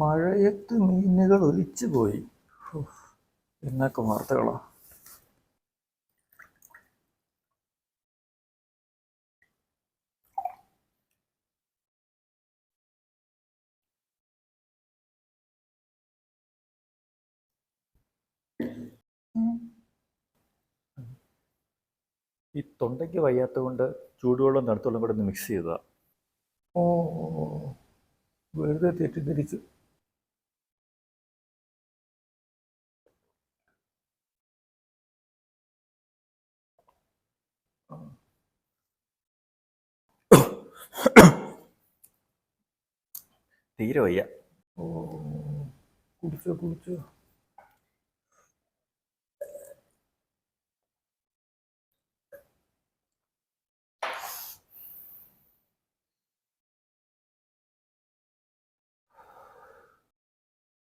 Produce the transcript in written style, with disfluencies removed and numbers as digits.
മഴയത്ത് മീനുകൾ ഒലിച്ചുപോയി. എന്നൊക്കെ വാർത്തകളാ. ഈ തൊണ്ടയ്ക്ക് വയ്യാത്ത കൊണ്ട് ചൂടുവെള്ളം തണുത്തുവെള്ളം കൂടെ ഒന്ന് മിക്സ് ചെയ്തതാ. ഓ, വെറുതെ തെറ്റിദ്ധരിച്ചു. തീരെ വയ്യ. ഓ, കുടിച്ചോ കുടിച്ചോ.